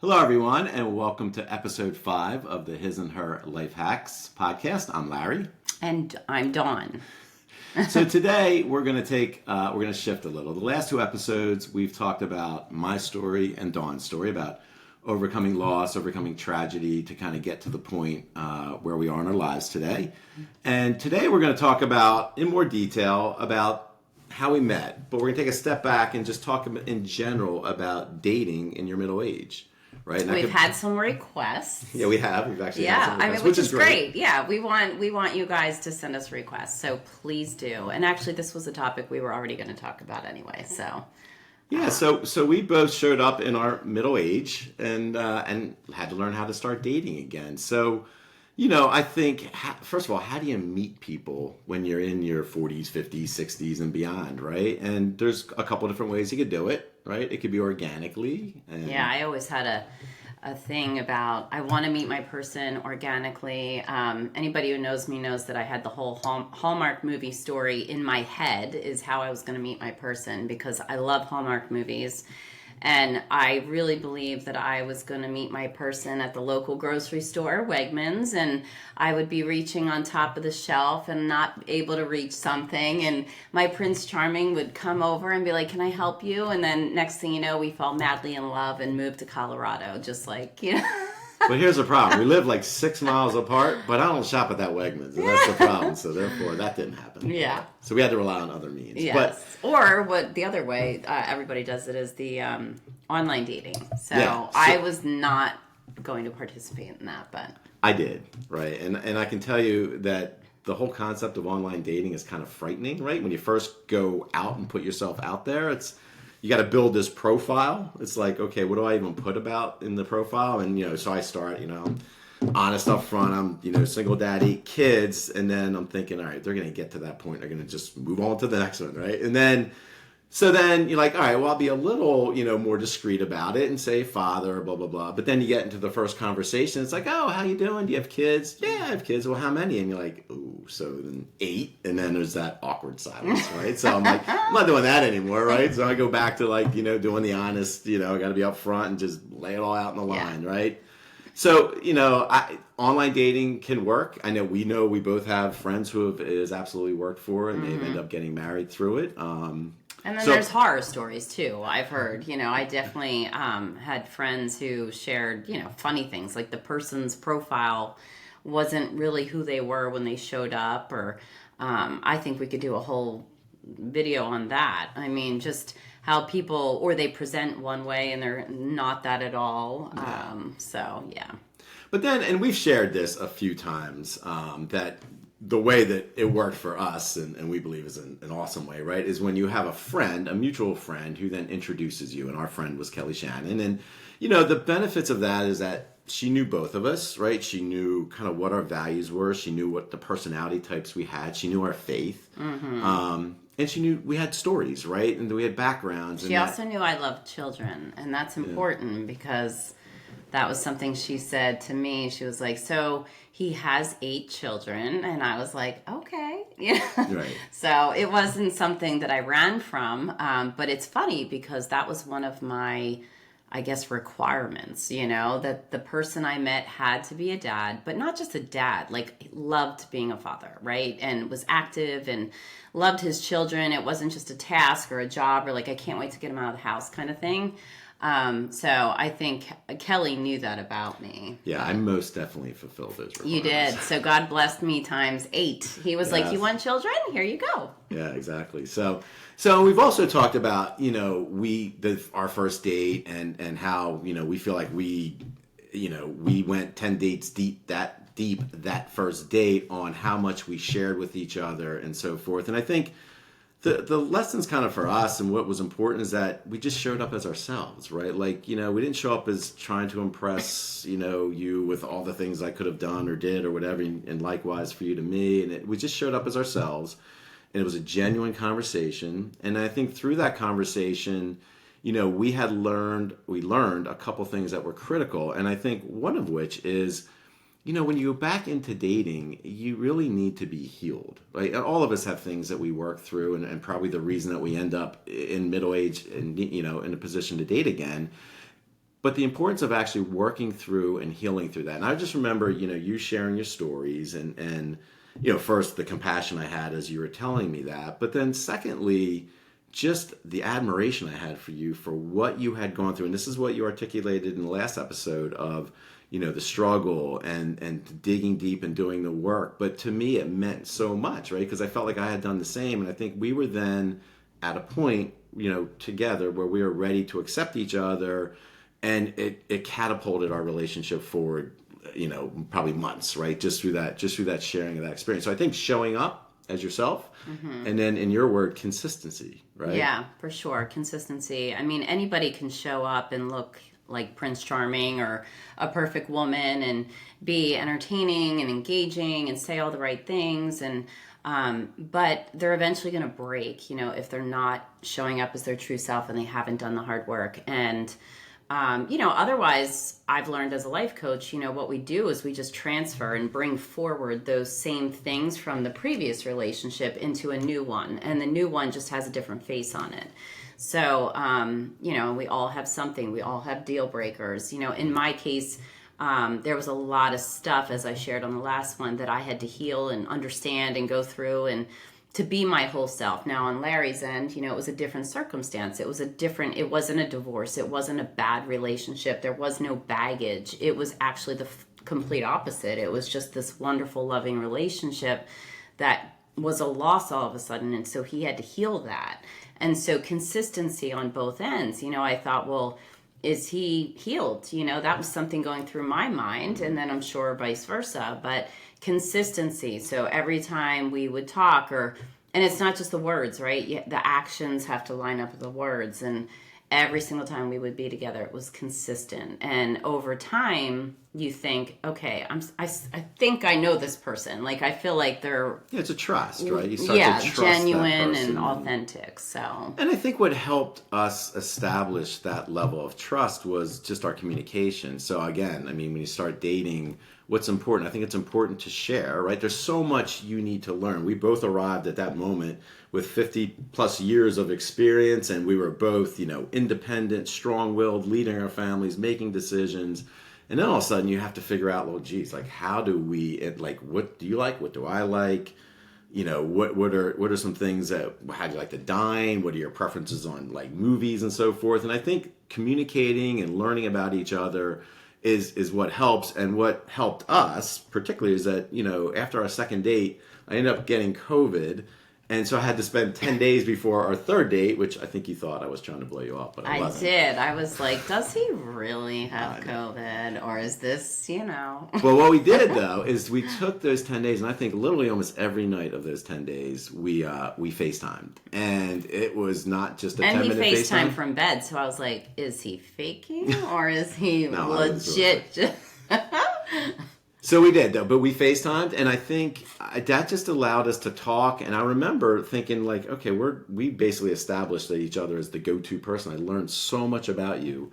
Hello, everyone, and welcome to episode 5 of the His and Her Life Hacks podcast. I'm Larry. And I'm Dawne. So today we're going to shift a little. The last 2 episodes we've talked about my story and Dawn's story about overcoming loss, overcoming tragedy to kind of get to the point where we are in our lives today. And today we're going to talk about, in more detail, about how we met. But we're going to take a step back and just talk in general about dating in your middle age. Right? We've had some requests. Yeah, we have. We've actually had some requests, which is great. Yeah, we want you guys to send us requests, so please do. And actually, this was a topic we were already going to talk about anyway. So yeah, so we both showed up in our middle age and had to learn how to start dating again. So, I think first of all, how do you meet people when you're in your 40s, 50s, 60s, and beyond, right? And there's a couple different ways you could do it. Right? It could be organically. Yeah, I always had a thing about I want to meet my person organically. Anybody who knows me knows that I had the whole Hallmark movie story in my head is how I was going to meet my person because I love Hallmark movies. And I really believed that I was going to meet my person at the local grocery store, Wegmans, and I would be reaching on top of the shelf and not able to reach something. And my Prince Charming would come over and be like, "Can I help you?" And then next thing you know, we fell madly in love and moved to Colorado, just like, But here's the problem. We live like 6 miles apart, but I don't shop at that Wegmans, and that's the problem. So therefore, that didn't happen. Yeah. So we had to rely on other means. Yes. Or what the other way everybody does it is the online dating. So I was not going to participate in that, but I did, right? And I can tell you that the whole concept of online dating is kind of frightening, right? When you first go out and put yourself out there, you got to build this profile. It's like, okay, what do I even put about in the profile? And, so I start, I'm honest up front. I'm, single daddy, kids. And then I'm thinking, all right, they're going to get to that point. They're going to just move on to the next one, right? And then you're like, all right, well, I'll be a little, more discreet about it and say father, blah, blah, blah. But then you get into the first conversation. It's like, oh, how you doing? Do you have kids? Yeah, I have kids. Well, how many? And you're like, ooh, so then 8. And then there's that awkward silence, right? So I'm like, I'm not doing that anymore, right? So I go back to doing the honest, I got to be up front and just lay it all out in the line, right? So, online dating can work. I know we both have friends who it has absolutely worked for and they've ended up getting married through it. And then there's horror stories, too, I've heard. I definitely had friends who shared, funny things. Like the person's profile wasn't really who they were when they showed up. Or I think we could do a whole video on that. I mean, just how people, or they present one way and they're not that at all. Yeah. But then, and we've shared this a few times, that the way that it worked for us, and we believe is an awesome way, right, is when you have a mutual friend, who then introduces you, and our friend was Kelly Shannon, and, the benefits of that is that she knew both of us, right? She knew kind of what our values were. She knew what the personality types we had. She knew our faith. Mm-hmm. And she knew we had stories, right? And we had backgrounds. She also knew I loved children, and that's important because that was something she said to me. She was like, so he has 8 children. And I was like, okay. Right. So it wasn't something that I ran from. But it's funny because that was one of my, I guess, requirements, that the person I met had to be a dad, but not just a dad, loved being a father, right? And was active and loved his children. It wasn't just a task or a job or I can't wait to get him out of the house kind of thing. So I think Kelly knew that about me. Yeah, I most definitely fulfilled those requirements. You did. So God blessed me times 8. He was like, you want children? Here you go. Yeah, exactly. So we've also talked about, our first date and how, we feel like we went 10 dates deep that first date on how much we shared with each other and so forth. And I think the lessons kind of for us and what was important is that we just showed up as ourselves, right? We didn't show up as trying to impress, you with all the things I could have done or did or whatever, and likewise for you to me. And we just showed up as ourselves, and it was a genuine conversation. And I think through that conversation, we learned a couple things that were critical. And I think one of which is, when you go back into dating, you really need to be healed, right? All of us have things that we work through, and probably the reason that we end up in middle age and, in a position to date again but the importance of actually working through and healing through that. And I just remember, you sharing your stories and first the compassion I had as you were telling me that, but then secondly, just the admiration I had for you for what you had gone through. And this is what you articulated in the last episode of, the struggle and digging deep and doing the work. But to me, it meant so much, right? Because I felt like I had done the same. And I think we were then at a point, together where we were ready to accept each other. And it catapulted our relationship forward, probably months, right? Just through that sharing of that experience. So I think showing up as yourself, and then in your word, consistency, right? Yeah, for sure. Consistency. I mean, anybody can show up and look like Prince Charming or a perfect woman and be entertaining and engaging and say all the right things. And but they're eventually going to break, if they're not showing up as their true self and they haven't done the hard work. And otherwise, I've learned as a life coach, what we do is we just transfer and bring forward those same things from the previous relationship into a new one. And the new one just has a different face on it. So, we all have something. We all have deal breakers. In my case, there was a lot of stuff, as I shared on the last one, that I had to heal and understand and go through and to be my whole self. Now on Larry's end, it was a different circumstance. It wasn't a divorce. It wasn't a bad relationship. There was no baggage. It was actually the complete opposite. It was just this wonderful, loving relationship that was a loss all of a sudden. And so he had to heal that. And so consistency on both ends, I thought, well, is he healed? That was something going through my mind, and then I'm sure vice versa. But consistency. So every time we would talk, and it's not just the words, right? The actions have to line up with the words. And every single time we would be together, it was consistent. And over time, you think, okay, I think I know this person. Like, I feel like they're... Yeah, it's a trust, right? You start to trust genuine that person. and authentic, so... And I think what helped us establish that level of trust was just our communication. So again, when you start dating, what's important? I think it's important to share, right? There's so much you need to learn. We both arrived at that moment with 50 plus years of experience, and we were both, independent, strong-willed, leading our families, making decisions. And then all of a sudden you have to figure out, well, geez, like, how do we, what do you like? What do I like? What are some things how do you like to dine? What are your preferences on like movies and so forth? And I think communicating and learning about each other is what helps. And what helped us particularly is that, after our second date, I ended up getting COVID. And so I had to spend 10 days before our third date, which I think you thought I was trying to blow you off, but I wasn't. I did. I was like, does he really have COVID? Or is this, Well, what we did, though, is we took those 10 days, and I think literally almost every night of those 10 days, we FaceTimed. And it was not just a 10-minute FaceTime. And he FaceTimed from bed, so I was like, is he faking? Or is he legit? So we did, though, but we FaceTimed, and I think that just allowed us to talk. And I remember thinking, like, okay, we basically established that each other as the go-to person. I learned so much about you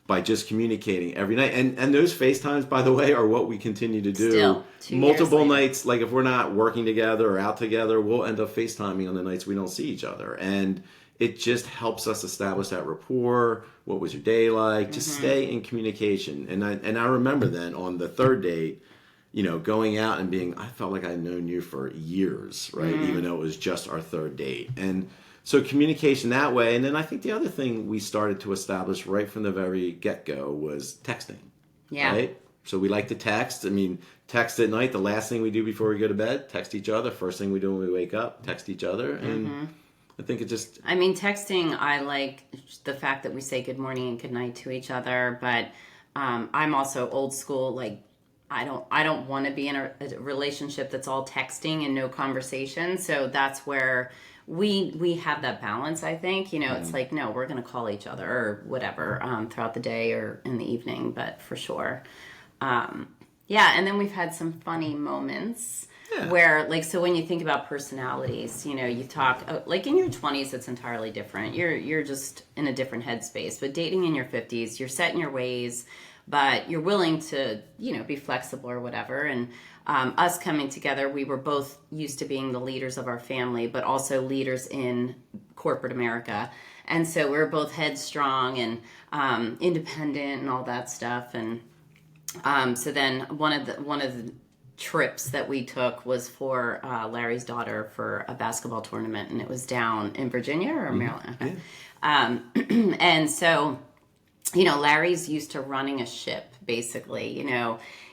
by just communicating every night. And those FaceTimes, by the way, are what we continue to do. Still, multiple nights. Like, if we're not working together or out together, we'll end up FaceTiming on the nights we don't see each other. And it just helps us establish that rapport. What was your day like? Just stay in communication. And I remember then on the third date, going out and I felt like I'd known you for years, right? Even though it was just our third date. And so communication that way. And then I think the other thing we started to establish right from the very get-go was texting. Yeah. Right? So we like to text. Text at night. The last thing we do before we go to bed, text each other. First thing we do when we wake up, text each other. And I think it just... texting, I like the fact that we say good morning and good night to each other. But I'm also old school, like, I don't want to be in a relationship that's all texting and no conversation. So that's where we have that balance, I think. It's like, no, we're going to call each other or whatever throughout the day or in the evening, but for sure. And then we've had some funny moments where, like, so when you think about personalities, you talk, like in your 20s, it's entirely different. You're just in a different headspace. But dating in your 50s, you're set in your ways, but you're willing to, be flexible or whatever. And us coming together, we were both used to being the leaders of our family, but also leaders in corporate America. And so we were both headstrong and independent and all that stuff. And so then one of the trips that we took was for Larry's daughter for a basketball tournament, and it was down in Virginia or Maryland. Okay. And so, Larry's used to running a ship, basically.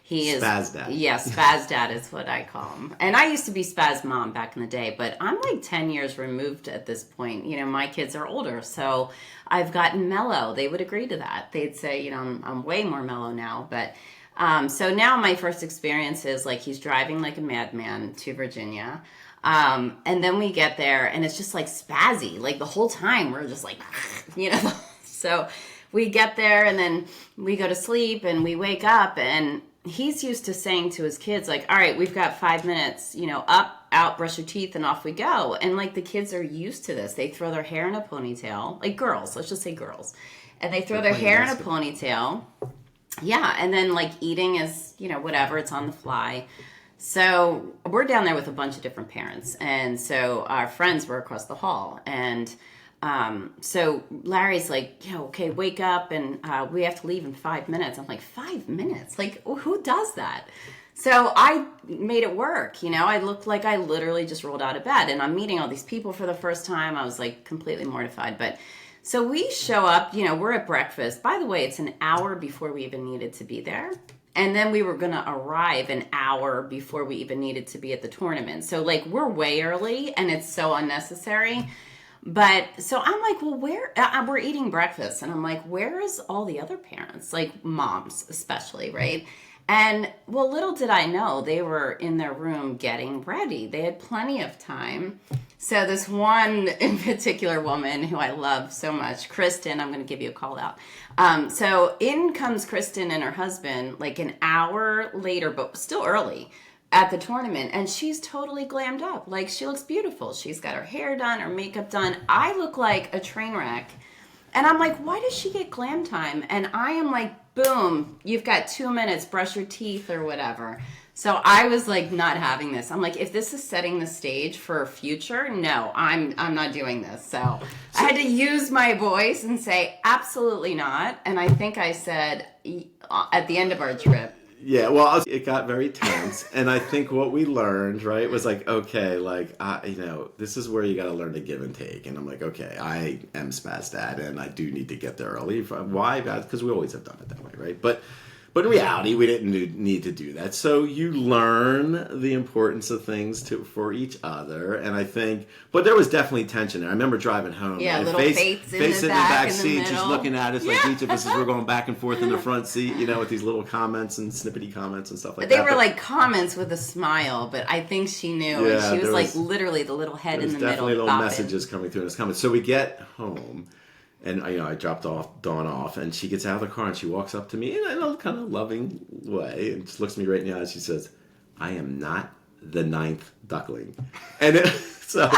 He is Spaz Dad. Yeah, Spaz Dad is what I call him. And I used to be Spaz Mom back in the day, but I'm like 10 years removed at this point. My kids are older, so I've gotten mellow. They would agree to that. They'd say, I'm way more mellow now. But so now my first experience is like he's driving like a madman to Virginia. And then we get there and it's just like spazzy. Like the whole time we're just like, So we get there and then we go to sleep and we wake up and he's used to saying to his kids, like, all right, we've got 5 minutes, up, out, brush your teeth, and off we go. And, like, the kids are used to this. They throw their hair in a ponytail. Like, girls. Let's just say girls. And they throw their hair in a ponytail. Yeah, and then, like, eating is, whatever. It's on the fly. So we're down there with a bunch of different parents. And so our friends were across the hall. And so Larry's like, okay, wake up and we have to leave in 5 minutes. I'm like, 5 minutes? Like, who does that? So I made it work. I looked like I literally just rolled out of bed and I'm meeting all these people for the first time. I was like completely mortified. But so we show up, we're at breakfast. By the way, it's an hour before we even needed to be there. And then we were going to arrive an hour before we even needed to be at the tournament. So like we're way early and it's so unnecessary. But so I'm like, well, we're eating breakfast. And I'm like, where is all the other parents? Like moms, especially, right? And well, little did I know they were in their room getting ready. They had plenty of time. So this one in particular woman who I love so much, Kristen, I'm going to give you a call out. So in comes Kristen and her husband like an hour later, but still early, at the tournament, and she's totally glammed up. Like, she looks beautiful. She's got her hair done, her makeup done. I look like a train wreck. And I'm like, why does she get glam time? And I am like, boom, you've got 2 minutes, brush your teeth or whatever. So I was like not having this. I'm like, if this is setting the stage for future, no, I'm not doing this. So I had to use my voice and say, absolutely not. And I think I said at the end of our trip, yeah, well, it got very tense, and I think what we learned, right, was like, okay, like, this is where you got to learn to give and take, and I'm like, okay, I am Spaz Dad, and I do need to get there early. Why? Because we always have done it that way, right? But in reality, we didn't need to do that. So you learn the importance of things for each other, and I think, but there was definitely tension there. I remember driving home. Yeah, little Faith's in the back seat, just looking at us like each of us as we're going back and forth in the front seat, with these little comments and snippety comments and stuff like that. They were like comments with a smile, but I think she knew, and she was like literally the little head in the middle. Definitely little messages coming through in his comments. So we get home. And, I dropped Dawn off, and she gets out of the car, and she walks up to me in a kind of loving way, and just looks me right in the eyes. She says, I am not the 9th duckling. And so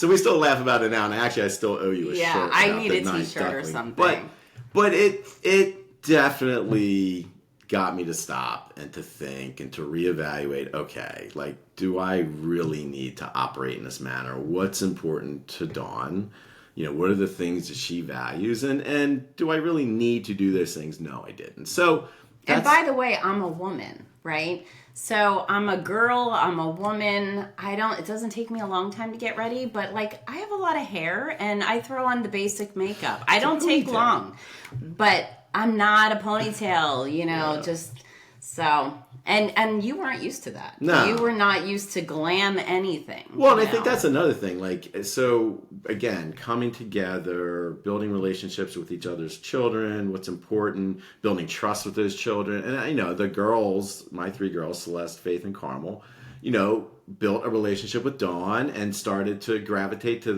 we still laugh about it now, and actually I still owe you a shirt. Yeah, I need a t-shirt or something. But it definitely got me to stop and to think and to reevaluate, okay, like, do I really need to operate in this manner? What's important to Dawn? What are the things that she values? And do I really need to do those things? No, I didn't. So, and by the way, I'm a woman, right? So I'm a girl, I'm a woman. It doesn't take me a long time to get ready, but like I have a lot of hair and I throw on the basic makeup. I don't take long, but I'm not a ponytail, just so. And you weren't used to that. No. You were not used to glam anything. Well, and I think that's another thing. Like, so, again, coming together, building relationships with each other's children, what's important, building trust with those children. And, the girls, my 3 girls, Celeste, Faith, and Carmel, built a relationship with Dawn and started to gravitate to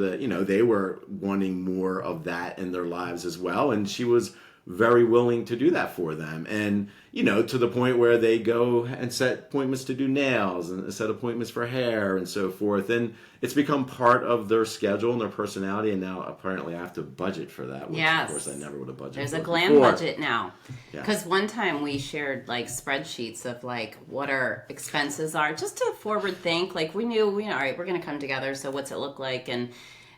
they were wanting more of that in their lives as well. And she was very willing to do that for them. And, to the point where they go and set appointments to do nails and set appointments for hair and so forth. And it's become part of their schedule and their personality. And now apparently I have to budget for that, which of course I never would have budgeted. There's for a glam before. budget now. Because one time we shared like spreadsheets of like what our expenses are, just to forward think. Like we knew, all right, we're going to come together. So what's it look like?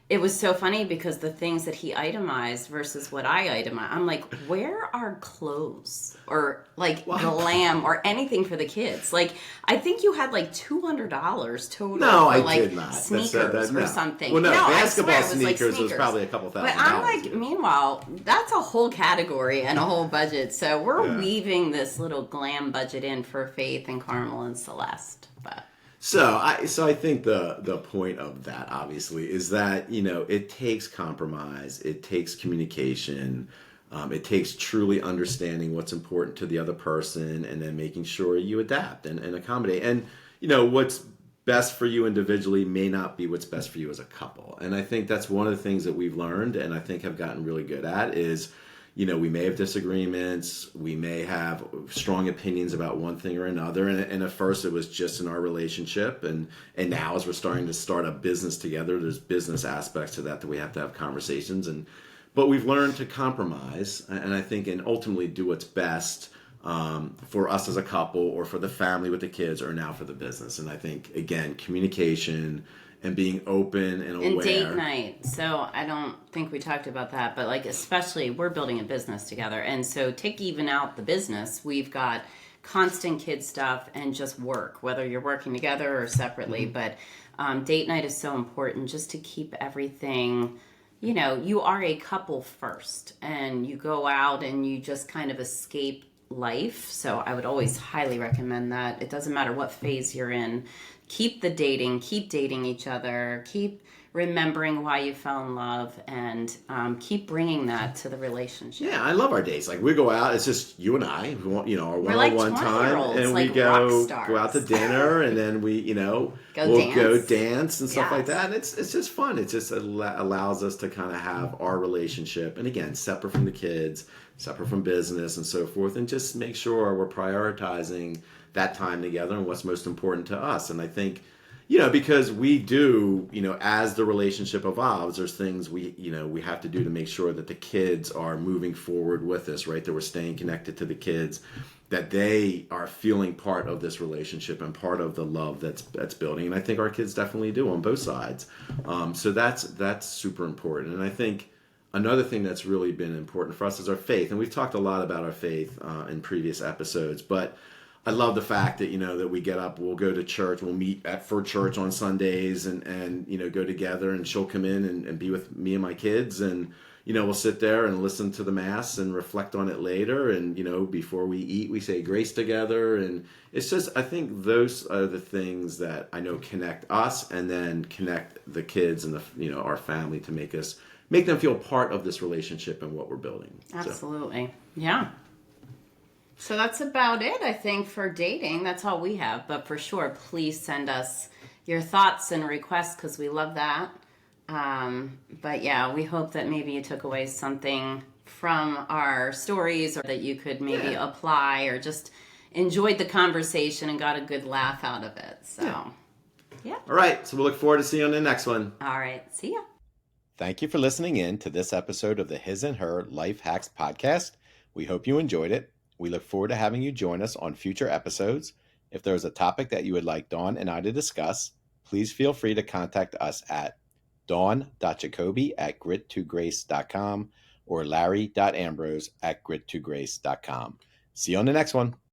it was so funny because the things that he itemized versus what I itemized, I'm like, where are clothes or like Well, glam or anything for the kids? Like, I think you had like $200 total no, for I like did not. sneakers or No. something. Well, no, No, I basketball swear it was like sneakers was sneakers. probably a couple But thousand I'm dollars. like, meanwhile, that's a whole category and a whole budget. So we're Yeah. weaving this little glam budget in for Faith and Carmel and Celeste. But So I think the point of that obviously is that it takes compromise, it takes communication, it takes truly understanding what's important to the other person, and then making sure you adapt and accommodate. And what's best for you individually may not be what's best for you as a couple. And I think that's one of the things that we've learned, and I think have gotten really good at is we may have disagreements. We may have strong opinions about one thing or another. And at first, it was just in our relationship. And now, as we're starting to start a business together, there's business aspects to that we have to have conversations. But we've learned to compromise, and I think, and ultimately do what's best for us as a couple, or for the family with the kids, or now for the business. And I think, again, communication and being open and aware. and date night. So I don't think we talked about that, but like especially we're building a business together, and so take even out the business, we've got constant kid stuff and just work, whether you're working together or separately. Mm-hmm. But date night is so important just to keep everything. You are a couple first, and you go out and you just kind of escape life. So I would always highly recommend that. It doesn't matter what phase you're in. Keep dating each other, keep remembering why you fell in love, and keep bringing that to the relationship. Yeah, I love our dates. Like we go out, it's just you and I. We want, our We're like one-on-one time, 20-year-olds, and like we rock go out to stars. dinner, and then we'll dance. go dance and stuff like Yes. that. And it's just fun. It just allows us to kind of have our relationship, and again, separate from the kids, separate from business, and so forth, and just make sure we're prioritizing that time together and what's most important to us. And I think because we do, as the relationship evolves, there's things we have to do to make sure that the kids are moving forward with us, right? That we're staying connected to the kids, that they are feeling part of this relationship and part of the love that's building. And I think our kids definitely do on both sides. So that's super important. And I think another thing that's really been important for us is our faith. And we've talked a lot about our faith in previous episodes, but I love the fact that that we get up, we'll go to church, we'll meet for church on Sundays, and go together, and she'll come in and be with me and my kids, and we'll sit there and listen to the mass and reflect on it later, and before we eat we say grace together. And it's just, I think those are the things that I know connect us, and then connect the kids and our family, to make them feel part of this relationship and what we're building. Absolutely. Yeah. So that's about it, I think, for dating. That's all we have. But for sure, please send us your thoughts and requests, because we love that. But yeah, we hope that maybe you took away something from our stories, or that you could maybe apply, or just enjoyed the conversation and got a good laugh out of it. So, yeah. All right. So we'll look forward to seeing you on the next one. All right. See ya. Thank you for listening in to this episode of the His and Her Life Hacks podcast. We hope you enjoyed it. We look forward to having you join us on future episodes. If there is a topic that you would like Dawn and I to discuss, please feel free to contact us at dawn.jacoby@grit2grace.com or larry.ambrose@grit2grace.com. See you on the next one.